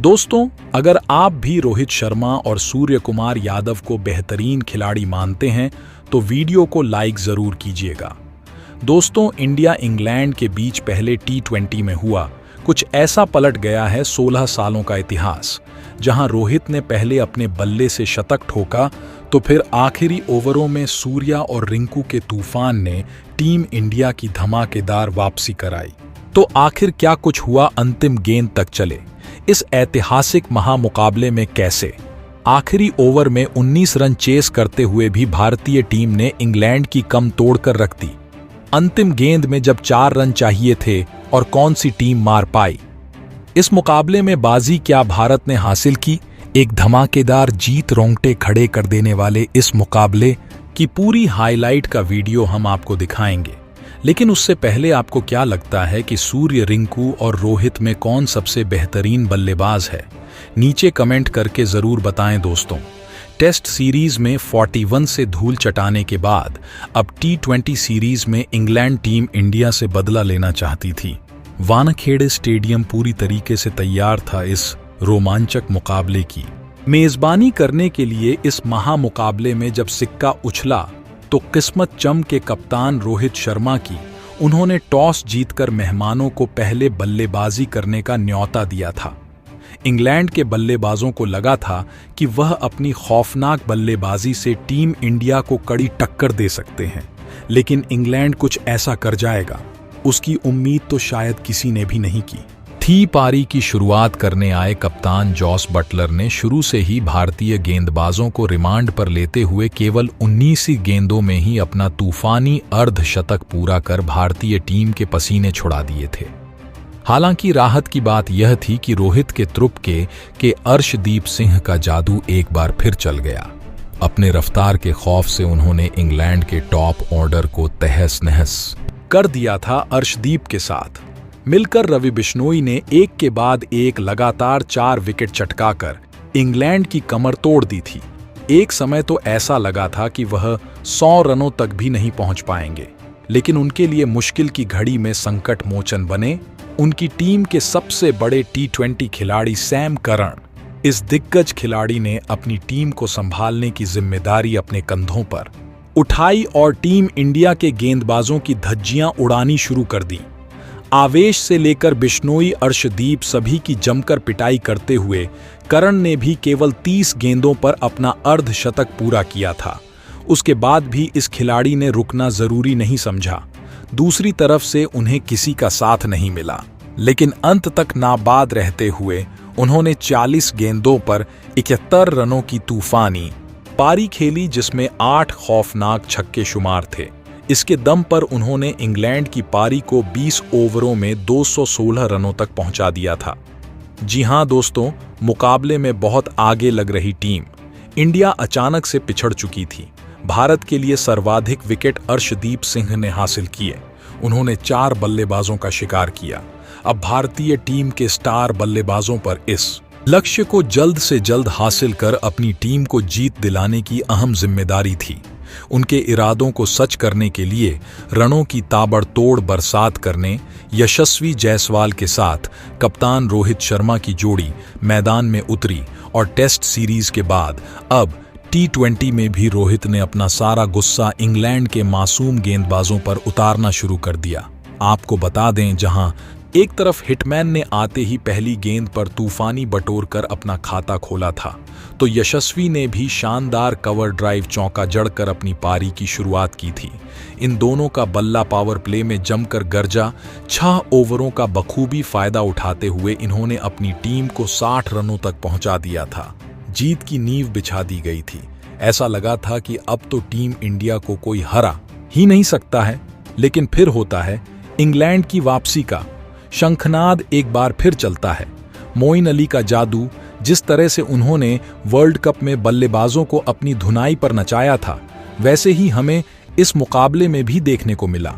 दोस्तों, अगर आप भी रोहित शर्मा और सूर्य कुमार यादव को बेहतरीन खिलाड़ी मानते हैं तो वीडियो को लाइक जरूर कीजिएगा। दोस्तों, इंडिया इंग्लैंड के बीच पहले टी20 में हुआ कुछ ऐसा पलट गया है 16 सालों का इतिहास, जहां रोहित ने पहले अपने बल्ले से शतक ठोका तो फिर आखिरी ओवरों में सूर्या और रिंकू के तूफान ने टीम इंडिया की धमाकेदार वापसी कराई। तो आखिर क्या कुछ हुआ अंतिम गेंद तक चले इस ऐतिहासिक महामुकाबले में? कैसे आखिरी ओवर में 19 रन चेस करते हुए भी भारतीय टीम ने इंग्लैंड की कम तोड़कर रख दी। अंतिम गेंद में जब 4 रन चाहिए थे और कौन सी टीम मार पाई? इस मुकाबले में बाजी क्या भारत ने हासिल की? एक धमाकेदार जीत रोंगटे खड़े कर देने वाले इस मुकाबले की पूरी हाईलाइट का वीडियो हम आपको दिखाएंगे। लेकिन उससे पहले आपको क्या लगता है कि सूर्य, रिंकू और रोहित में कौन सबसे बेहतरीन बल्लेबाज है? नीचे कमेंट करके जरूर बताएं दोस्तों। टेस्ट सीरीज में 41 से धूल चटाने के बाद अब टी20 सीरीज में इंग्लैंड टीम इंडिया से बदला लेना चाहती थी। वानखेड़े स्टेडियम पूरी तरीके से तैयार था इस रोमांचक मुकाबले की मेजबानी करने के लिए। इस महामुकाबले में जब सिक्का उछला तो किस्मत चम के कप्तान रोहित शर्मा की। उन्होंने टॉस जीतकर मेहमानों को पहले बल्लेबाजी करने का न्योता दिया था। इंग्लैंड के बल्लेबाजों को लगा था कि वह अपनी खौफनाक बल्लेबाजी से टीम इंडिया को कड़ी टक्कर दे सकते हैं, लेकिन इंग्लैंड कुछ ऐसा कर जाएगा, उसकी उम्मीद तो शायद किसी ने भी नहीं की थी। पारी की शुरुआत करने आए कप्तान जॉस बटलर ने शुरू से ही भारतीय गेंदबाजों को रिमांड पर लेते हुए केवल 19 ही गेंदों में ही अपना तूफानी अर्धशतक पूरा कर भारतीय टीम के पसीने छुड़ा दिए थे। हालांकि राहत की बात यह थी कि रोहित के तुरुप के अर्शदीप सिंह का जादू एक बार फिर चल गया। अपने रफ्तार के खौफ से उन्होंने इंग्लैंड के टॉप ऑर्डर को तहस नहस कर दिया था। अर्शदीप के साथ मिलकर रवि बिश्नोई ने एक के बाद एक लगातार 4 विकेट चटकाकर इंग्लैंड की कमर तोड़ दी थी। एक समय तो ऐसा लगा था कि वह 100 रनों तक भी नहीं पहुंच पाएंगे, लेकिन उनके लिए मुश्किल की घड़ी में संकट मोचन बने उनकी टीम के सबसे बड़े टी20 खिलाड़ी सैम करन। इस दिग्गज खिलाड़ी ने अपनी टीम को संभालने की जिम्मेदारी अपने कंधों पर उठाई और टीम इंडिया के गेंदबाजों की धज्जियां उड़ानी शुरू कर दी। आवेश से लेकर बिश्नोई, अर्शदीप सभी की जमकर पिटाई करते हुए करन ने भी केवल 30 गेंदों पर अपना अर्धशतक पूरा किया था। उसके बाद भी इस खिलाड़ी ने रुकना जरूरी नहीं समझा। दूसरी तरफ से उन्हें किसी का साथ नहीं मिला, लेकिन अंत तक नाबाद रहते हुए उन्होंने 40 गेंदों पर 71 रनों की तूफानी पारी खेली, जिसमें 8 खौफनाक छक्के शुमार थे। इसके दम पर उन्होंने इंग्लैंड की पारी को 20 ओवरों में 216 रनों तक पहुंचा दिया था। जी हां दोस्तों, मुकाबले में बहुत आगे लग रही टीम इंडिया अचानक से पिछड़ चुकी थी। भारत के लिए सर्वाधिक विकेट अर्शदीप सिंह ने हासिल किए। उन्होंने 4 बल्लेबाजों का शिकार किया। अब भारतीय टीम के स्टार बल्लेबाजों पर इस लक्ष्य को जल्द से जल्द हासिल कर अपनी टीम को जीत दिलाने की अहम जिम्मेदारी थी। उनके इरादों को सच करने के लिए रनों की ताबड़तोड़ बरसात करने यशस्वी जायसवाल के साथ कप्तान रोहित शर्मा की जोड़ी मैदान में उतरी और टेस्ट सीरीज के बाद अब टी20 में भी रोहित ने अपना सारा गुस्सा इंग्लैंड के मासूम गेंदबाजों पर उतारना शुरू कर दिया। आपको बता दें, जहां एक तरफ हिटमैन ने आते ही पहली गेंद पर तूफानी बटोर कर अपना खाता खोला था, तो यशस्वी ने भी शानदार कवर ड्राइव चौका जड़कर अपनी पारी की शुरुआत की थी। इन दोनों का बल्ला पावर प्ले में जमकर गरजा। 6 ओवरों का बखूबी फायदा उठाते हुए इन्होंने अपनी टीम को 60 रनों तक पहुंचा दिया था। जीत की नींव बिछा दी गई थी। ऐसा लगा था कि अब तो टीम इंडिया को कोई हरा ही नहीं सकता है, लेकिन फिर होता है इंग्लैंड की वापसी का शंखनाद एक बार फिर चलता है। मोइन अली का जादू, जिस तरह से उन्होंने वर्ल्ड कप में बल्लेबाजों को अपनी धुनाई पर नचाया था, वैसे ही हमें इस मुकाबले में भी देखने को मिला।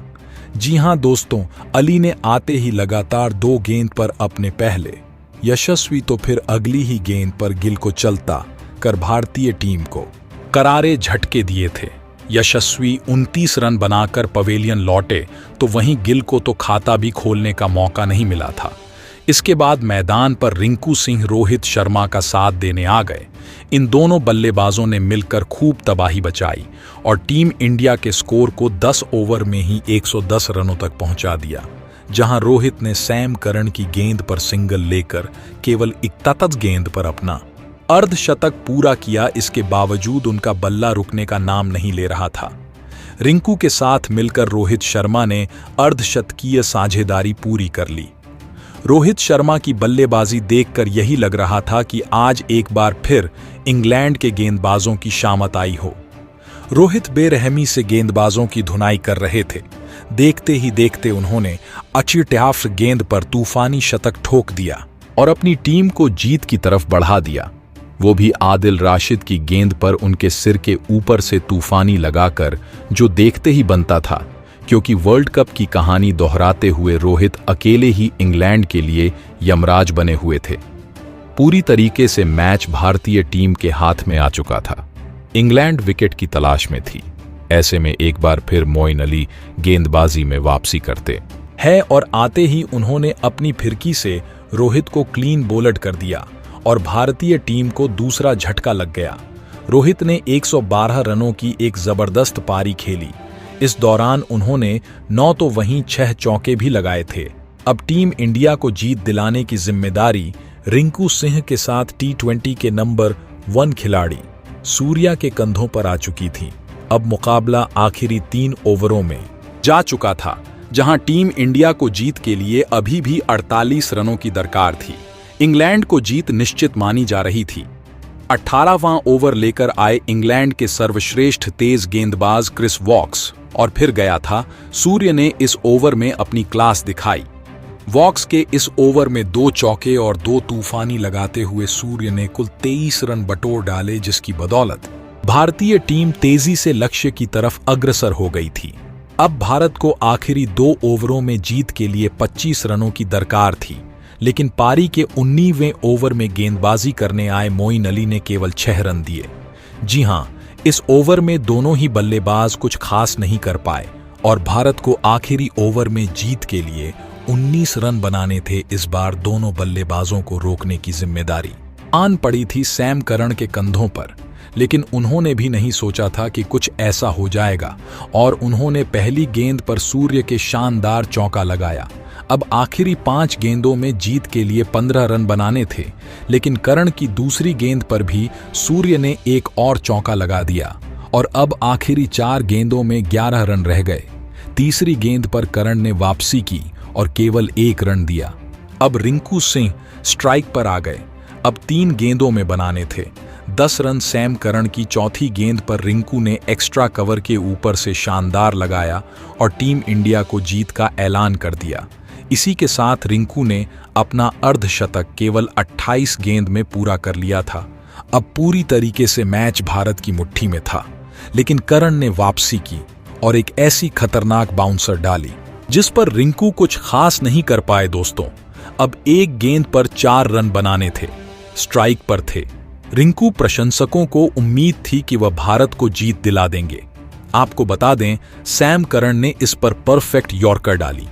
जी हां दोस्तों, अली ने आते ही लगातार 2 गेंद पर अपने पहले, यशस्वी तो फिर अगली ही गेंद पर गिल को चलता कर भारतीय टीम को करारे झटके दिए थे। यशस्वी 29 रन बनाकर पवेलियन लौटे, तो वहीं गिल को तो खाता भी खोलने का मौका नहीं मिला था। इसके बाद मैदान पर रिंकू सिंह रोहित शर्मा का साथ देने आ गए। इन दोनों बल्लेबाजों ने मिलकर खूब तबाही बचाई और टीम इंडिया के स्कोर को 10 ओवर में ही 110 रनों तक पहुंचा दिया, जहां रोहित ने सैम करन की गेंद पर सिंगल लेकर केवल 41 गेंद पर अपना अर्धशतक पूरा किया। इसके बावजूद उनका बल्ला रुकने का नाम नहीं ले रहा था। रिंकू के साथ मिलकर रोहित शर्मा ने अर्धशतकीय साझेदारी पूरी कर ली। रोहित शर्मा की बल्लेबाजी देखकर यही लग रहा था कि आज एक बार फिर इंग्लैंड के गेंदबाजों की शामत आई हो। रोहित बेरहमी से गेंदबाजों की धुनाई कर रहे थे। देखते ही देखते उन्होंने अचिट्याफ गेंद पर तूफानी शतक ठोक दिया और अपनी टीम को जीत की तरफ बढ़ा दिया, वो भी आदिल राशिद की गेंद पर उनके सिर के ऊपर से तूफानी लगाकर, जो देखते ही बनता था, क्योंकि वर्ल्ड कप की कहानी दोहराते हुए रोहित अकेले ही इंग्लैंड के लिए यमराज बने हुए थे। पूरी तरीके से मैच भारतीय टीम के हाथ में आ चुका था। इंग्लैंड विकेट की तलाश में थी। ऐसे में एक बार फिर मोइन अली गेंदबाजी में वापसी करते हैं और आते ही उन्होंने अपनी फिरकी से रोहित को क्लीन बोल्ड कर दिया और भारतीय टीम को दूसरा झटका लग गया। रोहित ने 112 रनों की एक जबरदस्त पारी खेली। इस दौरान उन्होंने 9 तो वहीं 6 चौके भी लगाए थे। अब टीम इंडिया को जीत दिलाने की जिम्मेदारी रिंकू सिंह के साथ T20 के नंबर 1 खिलाड़ी सूर्या के कंधों पर आ चुकी थी। अब मुकाबला आखिरी 3 ओवरों में जा चुका था, जहां टीम इंडिया को जीत के लिए अभी भी 48 रनों की दरकार थी। इंग्लैंड को जीत निश्चित मानी जा रही थी। 18वां ओवर लेकर आए इंग्लैंड के सर्वश्रेष्ठ तेज गेंदबाज क्रिस वॉक्स और फिर गया था। सूर्य ने इस ओवर में अपनी क्लास दिखाई। वॉक्स के इस ओवर में 2 चौके और 2 तूफानी लगाते हुए सूर्य ने कुल 23 रन बटोर डाले, जिसकी बदौलत भारतीय टीम तेजी से लक्ष्य की तरफ अग्रसर हो गई थी। अब भारत को आखिरी 2 ओवरों में जीत के लिए 25 रनों की दरकार थी, लेकिन पारी के 19वें ओवर में गेंदबाजी करने आए मोइन अली ने केवल 6 रन दिए। जी हां, इस ओवर में दोनों ही बल्लेबाज कुछ खास नहीं कर पाए और भारत को आखिरी ओवर में जीत के लिए 19 रन बनाने थे। इस बार दोनों बल्लेबाजों को रोकने की जिम्मेदारी आन पड़ी थी सैम करन के कंधों पर, लेकिन उन्होंने भी नहीं सोचा था कि कुछ ऐसा हो जाएगा और उन्होंने पहली गेंद पर सूर्य के शानदार चौका लगाया। अब आखिरी 5 गेंदों में जीत के लिए 15 रन बनाने थे, लेकिन करण की दूसरी गेंद पर भी सूर्य ने एक और चौका लगा दिया और अब आखिरी 4 गेंदों में 11 रन रह गए। तीसरी गेंद पर करण ने वापसी की और केवल 1 रन दिया। अब रिंकू सिंह स्ट्राइक पर आ गए। अब 3 गेंदों में बनाने थे। 10 रन सैम करन की चौथी गेंद पर रिंकू ने एक्स्ट्रा कवर के ऊपर से शानदार लगाया और टीम इंडिया को जीत का ऐलान कर दिया। इसी के साथ रिंकू ने अपना अर्धशतक केवल 28 गेंद में पूरा कर लिया था। अब पूरी तरीके से मैच भारत की मुट्ठी में था, लेकिन करण ने वापसी की और एक ऐसी खतरनाक बाउंसर डाली जिस पर रिंकू कुछ खास नहीं कर पाए। दोस्तों, अब एक गेंद पर 4 रन बनाने थे। स्ट्राइक पर थे। रिंकू प्रशंसकों को उम्मीद थी कि वह भारत को जीत दिला देंगे। आपको बता दें, सैम करन ने इस पर परफेक्ट यॉर्कर डाली।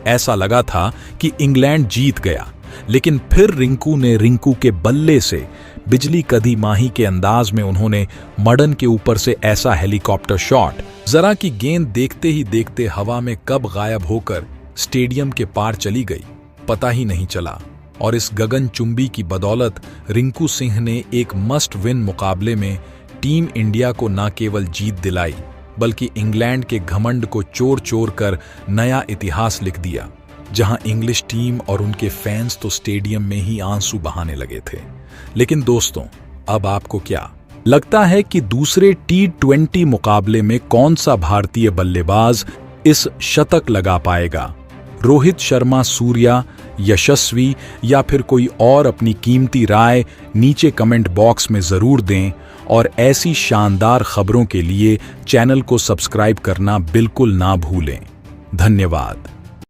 ऐसा लगा था कि इंग्लैंड जीत गया, लेकिन फिर रिंकू के बल्ले से बिजली कधी माही के अंदाज में उन्होंने मडन के ऊपर से ऐसा हेलीकॉप्टर शॉट, जरा की गेंद देखते ही देखते हवा में कब गायब होकर स्टेडियम के पार चली गई, पता ही नहीं चला। और इस गगनचुंबी की बदौलत रिंकू सिंह ने एक मस्ट विन मुकाबले में टीम इंडिया को न केवल जीत दिलाई, बल्कि इंग्लैंड के घमंड को चोर कर नया इतिहास लिख दिया, जहां इंग्लिश टीम और उनके फैंस तो स्टेडियम में ही आंसू बहाने लगे थे। लेकिन दोस्तों, अब आपको क्या लगता है कि दूसरे T20 मुकाबले में कौन सा भारतीय बल्लेबाज इस शतक लगा पाएगा? रोहित शर्मा, सूर्या, यशस्वी या फिर कोई और? अपनी कीमती राय नीचे कमेंट बॉक्स में जरूर दें और ऐसी शानदार खबरों के लिए चैनल को सब्सक्राइब करना बिल्कुल ना भूलें। धन्यवाद।